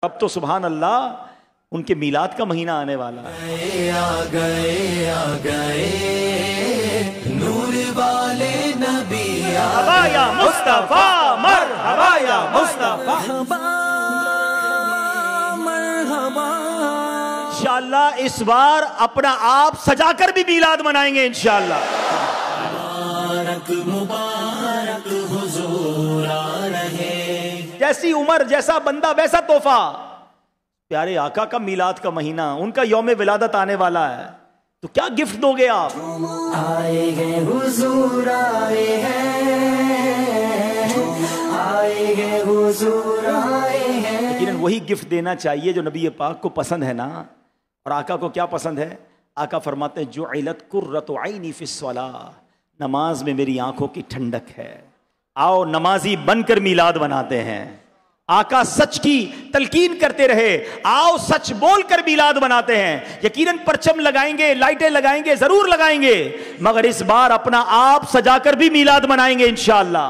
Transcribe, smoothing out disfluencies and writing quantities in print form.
اب تو سبحان اللہ ان کے میلاد کا مہینہ آنے والا ہے. آ گئے نور والے نبی، مرحبا یا مصطفیٰ، مرحبا یا مصطفیٰ. مرحبا. انشاءاللہ اس بار اپنا آپ سجا کر بھی میلاد منائیں گے انشاءاللہ. مبارک مبارک حضور آ رہے. جیسی عمر جیسا بندہ ویسا تحفہ. پیارے آقا کا میلاد کا مہینہ، ان کا یوم ولادت آنے والا ہے، تو کیا گفٹ دو گے آپ؟ آئے ہیں حضور آئے ہیں، آئے ہیں حضور آئے ہیں. لیکن وہی گفٹ دینا چاہیے جو نبی پاک کو پسند ہے نا. اور آقا کو کیا پسند ہے؟ آقا فرماتے ہیں جعلت قرۃ عینی فی الصلاۃ، نماز میں میری آنکھوں کی ٹھنڈک ہے. آؤ نمازی بن کر میلاد بناتے ہیں. آقا سچ کی تلقین کرتے رہے، آؤ سچ بول کر میلاد بناتے ہیں. یقیناً پرچم لگائیں گے، لائٹیں لگائیں گے، ضرور لگائیں گے، مگر اس بار اپنا آپ سجا کر بھی میلاد منائیں گے انشاءاللہ.